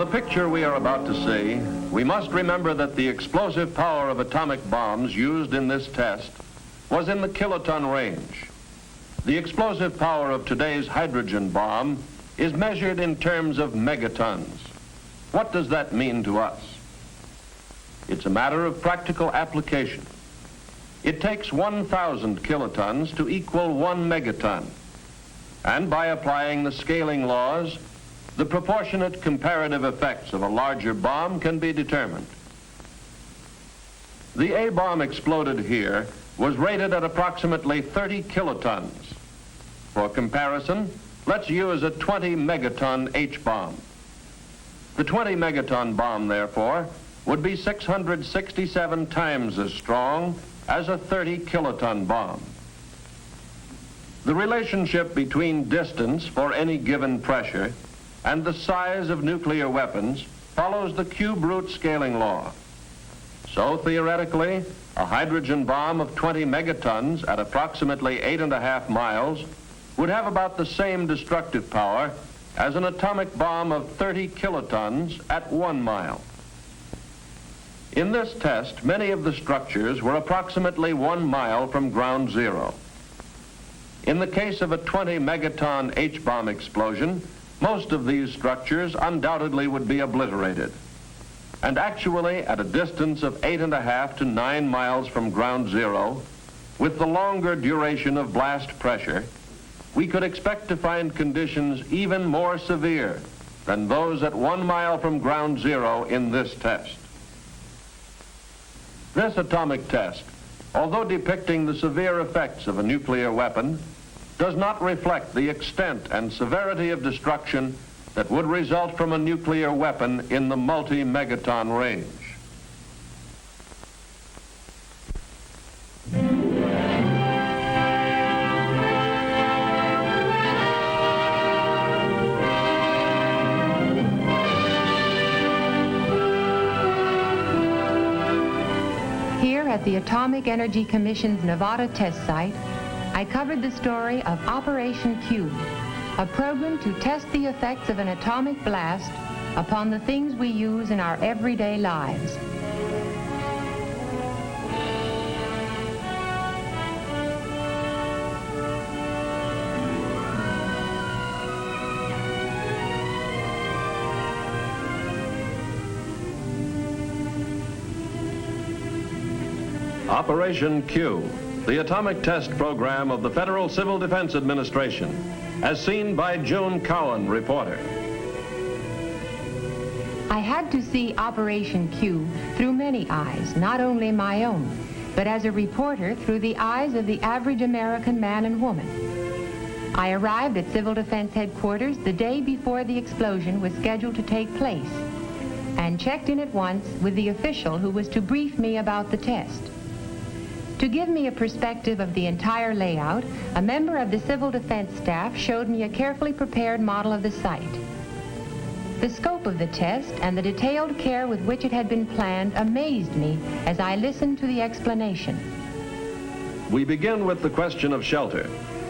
the picture we are about to see, we must remember that the explosive power of atomic bombs used in this test was in the kiloton range. The explosive power of today's hydrogen bomb is measured in terms of megatons. What does that mean to us? It's a matter of practical application. It takes 1,000 kilotons to equal 1 megaton. And by applying the scaling laws, the proportionate comparative effects of a larger bomb can be determined. The A bomb exploded here was rated at approximately 30 kilotons. For comparison, let's use a 20 megaton H bomb. The 20 megaton bomb, therefore, would be 667 times as strong as a 30 kiloton bomb. The relationship between distance for any given pressure and the size of nuclear weapons follows the cube root scaling law. So theoretically, a hydrogen bomb of 20 megatons at approximately 8.5 miles would have about the same destructive power as an atomic bomb of 30 kilotons at 1 mile. In this test, many of the structures were approximately 1 mile from ground zero. In the case of a 20 megaton H-bomb explosion, most of these structures undoubtedly would be obliterated. And actually, at a distance of 8.5 to 9 miles from ground zero, with the longer duration of blast pressure, we could expect to find conditions even more severe than those at 1 mile from ground zero in this test. This atomic test, although depicting the severe effects of a nuclear weapon, does not reflect the extent and severity of destruction that would result from a nuclear weapon in the multi-megaton range. Here at the Atomic Energy Commission's Nevada test site, I covered the story of Operation Q, a program to test the effects of an atomic blast upon the things we use in our everyday lives. Operation Q, the atomic test program of the Federal Civil Defense Administration, as seen by June Cowan, reporter. I had to see Operation Q through many eyes, not only my own, but as a reporter through the eyes of the average American man and woman. I arrived at Civil Defense Headquarters the day before the explosion was scheduled to take place, and checked in at once with the official who was to brief me about the test. To give me a perspective of the entire layout, a member of the Civil Defense staff showed me a carefully prepared model of the site. The scope of the test and the detailed care with which it had been planned amazed me as I listened to the explanation. We begin with the question of shelter,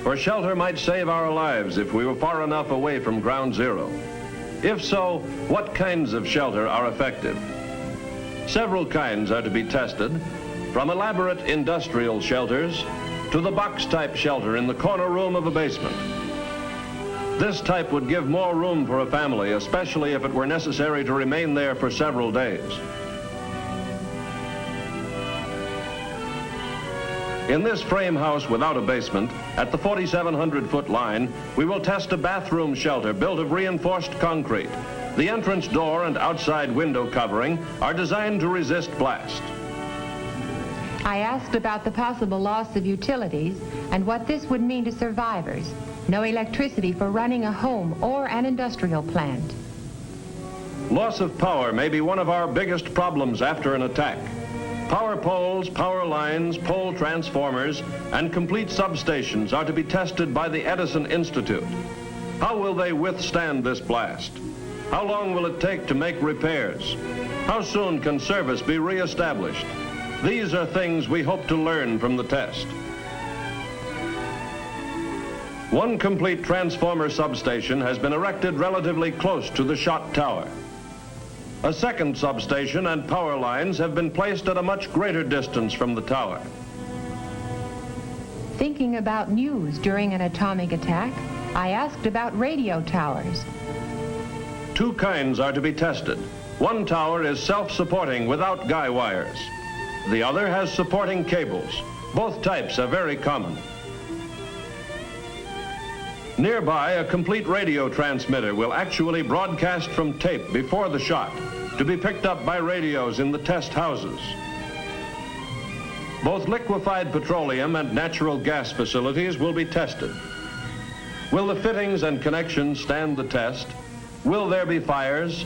for shelter might save our lives if we were far enough away from ground zero. If so, what kinds of shelter are effective? Several kinds are to be tested, from elaborate industrial shelters to the box-type shelter in the corner room of a basement. This type would give more room for a family, especially if it were necessary to remain there for several days. In this frame house without a basement, at the 4,700-foot line, we will test a bathroom shelter built of reinforced concrete. The entrance door and outside window covering are designed to resist blast. I asked about the possible loss of utilities and what this would mean to survivors. No electricity for running a home or an industrial plant. Loss of power may be one of our biggest problems after an attack. Power poles, power lines, pole transformers, and complete substations are to be tested by the Edison Institute. How will they withstand this blast? How long will it take to make repairs? How soon can service be reestablished? These are things we hope to learn from the test. One complete transformer substation has been erected relatively close to the shot tower. A second substation and power lines have been placed at a much greater distance from the tower. Thinking about news during an atomic attack, I asked about radio towers. Two kinds are to be tested. One tower is self-supporting without guy wires. The other has supporting cables. Both types are very common. Nearby, a complete radio transmitter will actually broadcast from tape before the shot to be picked up by radios in the test houses. Both liquefied petroleum and natural gas facilities will be tested. Will the fittings and connections stand the test? Will there be fires?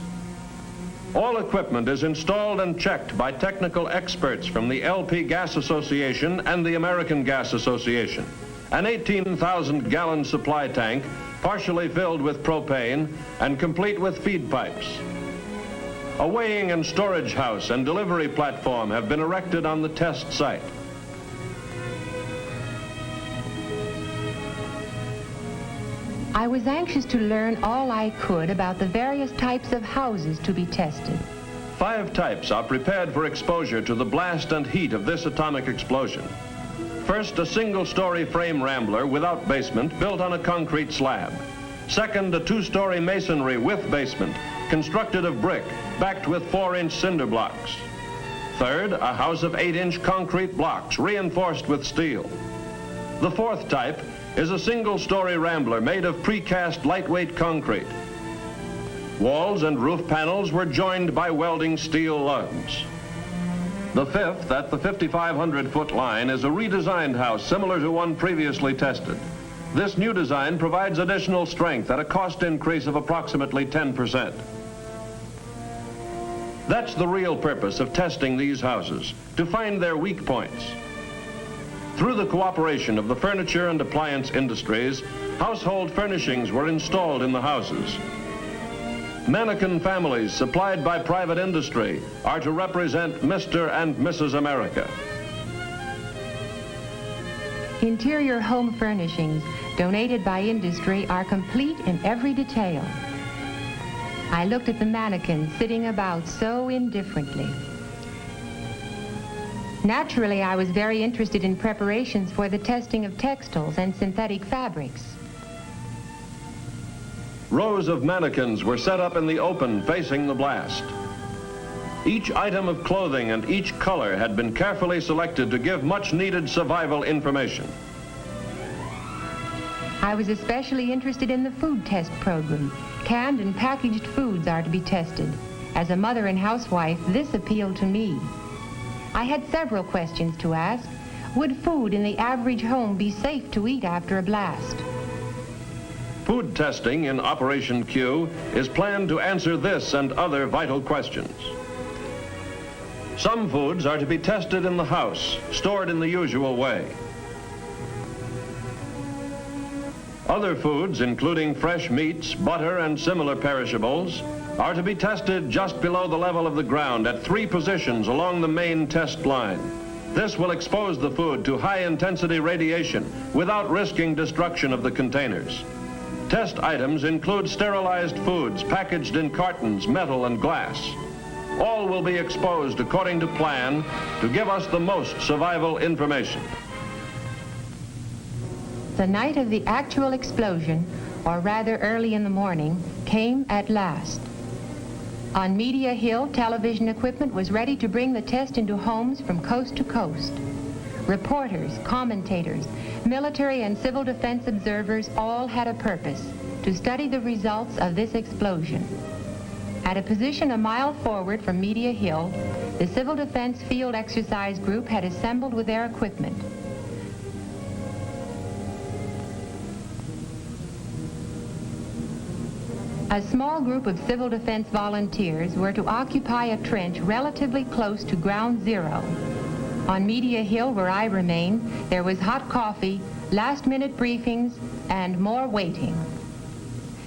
All equipment is installed and checked by technical experts from the LP Gas Association and the American Gas Association. An 18,000-gallon supply tank, partially filled with propane and complete with feed pipes. A weighing and storage house and delivery platform have been erected on the test site. I was anxious to learn all I could about the various types of houses to be tested. 5 types are prepared for exposure to the blast and heat of this atomic explosion. First, a single-story frame rambler without basement built on a concrete slab. Second, a 2-story masonry with basement constructed of brick backed with 4-inch cinder blocks. Third, a house of 8-inch concrete blocks reinforced with steel. The 4th type is a single-story rambler made of precast lightweight concrete. Walls and roof panels were joined by welding steel lugs. The 5th, at the 5,500-foot line, is a redesigned house similar to one previously tested. This new design provides additional strength at a cost increase of approximately 10%. That's the real purpose of testing these houses, to find their weak points. Through the cooperation of the furniture and appliance industries, household furnishings were installed in the houses. Mannequin families supplied by private industry are to represent Mr. and Mrs. America. Interior home furnishings donated by industry are complete in every detail. I looked at the mannequins sitting about so indifferently. Naturally, I was very interested in preparations for the testing of textiles and synthetic fabrics. Rows of mannequins were set up in the open facing the blast. Each item of clothing and each color had been carefully selected to give much needed survival information. I was especially interested in the food test program. Canned and packaged foods are to be tested. As a mother and housewife, this appealed to me. I had several questions to ask. Would food in the average home be safe to eat after a blast? Food testing in Operation Q is planned to answer this and other vital questions. Some foods are to be tested in the house, stored in the usual way. Other foods, including fresh meats, butter, and similar perishables, are to be tested just below the level of the ground at 3 positions along the main test line. This will expose the food to high-intensity radiation without risking destruction of the containers. Test items include sterilized foods packaged in cartons, metal, and glass. All will be exposed according to plan to give us the most survival information. The night of the actual explosion, or rather early in the morning, came at last. On Media Hill, television equipment was ready to bring the test into homes from coast to coast. Reporters, commentators, military and civil defense observers all had a purpose: to study the results of this explosion. At a position a mile forward from Media Hill, the Civil Defense Field Exercise Group had assembled with their equipment. A small group of civil defense volunteers were to occupy a trench relatively close to ground zero. On Media Hill, where I remained, there was hot coffee, last-minute briefings, and more waiting.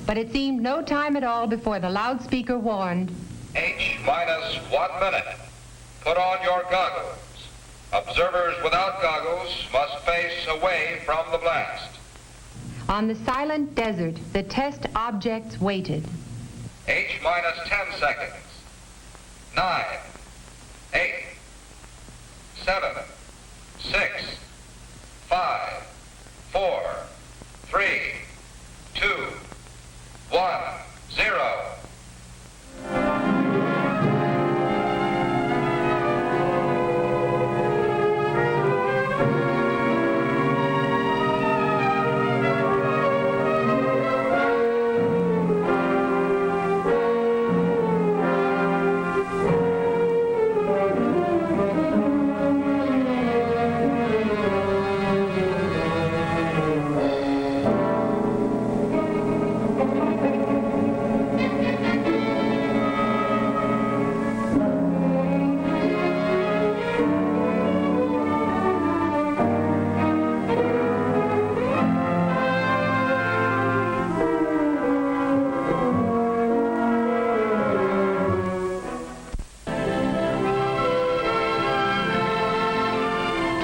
But it seemed no time at all before the loudspeaker warned, H-minus 1 minute. Put on your goggles. Observers without goggles must face away from the blast. On the silent desert, the test objects waited. H-minus 10 seconds. 9, 8, 7, 6, 5, 4, 3, 2, 1, 0.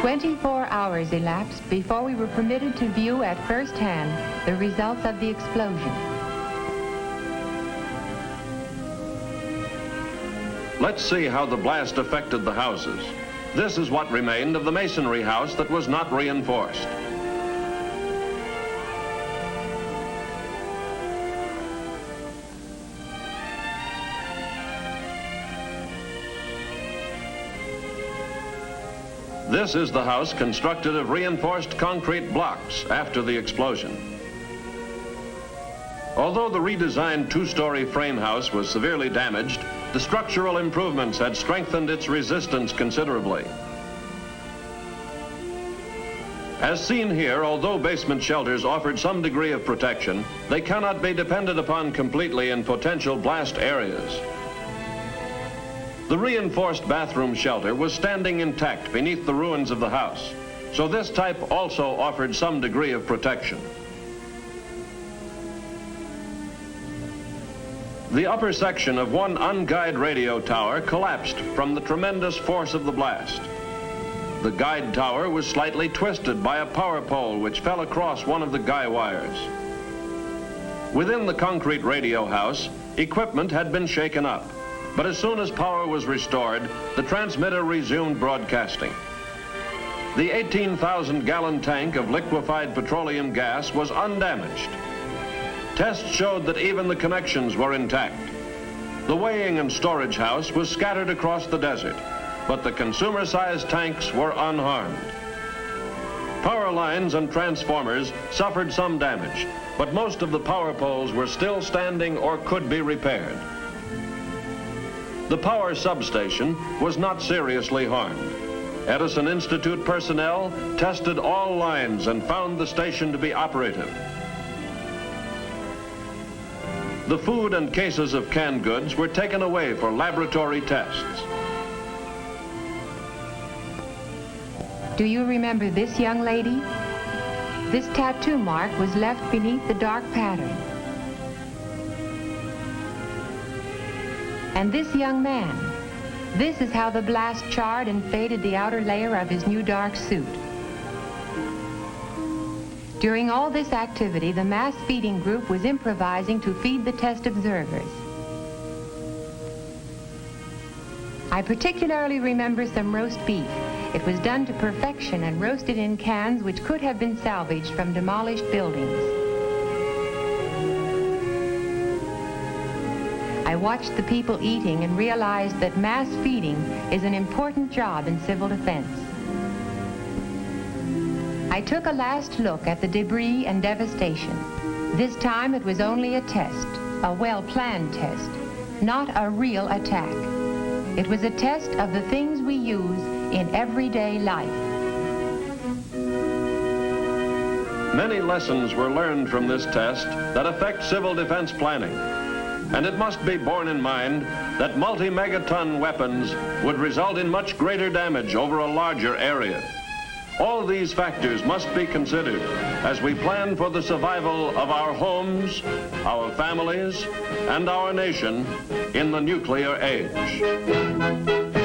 24 hours elapsed before we were permitted to view at first hand the results of the explosion. Let's see how the blast affected the houses. This is what remained of the masonry house that was not reinforced. This is the house constructed of reinforced concrete blocks after the explosion. Although the redesigned two-story frame house was severely damaged, the structural improvements had strengthened its resistance considerably. As seen here, although basement shelters offered some degree of protection, they cannot be depended upon completely in potential blast areas. The reinforced bathroom shelter was standing intact beneath the ruins of the house, so this type also offered some degree of protection. The upper section of one unguided radio tower collapsed from the tremendous force of the blast. The guide tower was slightly twisted by a power pole which fell across one of the guy wires. Within the concrete radio house, equipment had been shaken up. But as soon as power was restored, the transmitter resumed broadcasting. The 18,000-gallon tank of liquefied petroleum gas was undamaged. Tests showed that even the connections were intact. The weighing and storage house was scattered across the desert, but the consumer-sized tanks were unharmed. Power lines and transformers suffered some damage, but most of the power poles were still standing or could be repaired. The power substation was not seriously harmed. Edison Institute personnel tested all lines and found the station to be operative. The food and cases of canned goods were taken away for laboratory tests. Do you remember this young lady? This tattoo mark was left beneath the dark pattern. And this young man, this is how the blast charred and faded the outer layer of his new dark suit. During all this activity, the mass feeding group was improvising to feed the test observers. I particularly remember some roast beef. It was done to perfection and roasted in cans which could have been salvaged from demolished buildings. I watched the people eating and realized that mass feeding is an important job in civil defense. I took a last look at the debris and devastation. This time it was only a test, a well-planned test, not a real attack. It was a test of the things we use in everyday life. Many lessons were learned from this test that affect civil defense planning. And it must be borne in mind that multi-megaton weapons would result in much greater damage over a larger area. All these factors must be considered as we plan for the survival of our homes, our families, and our nation in the nuclear age.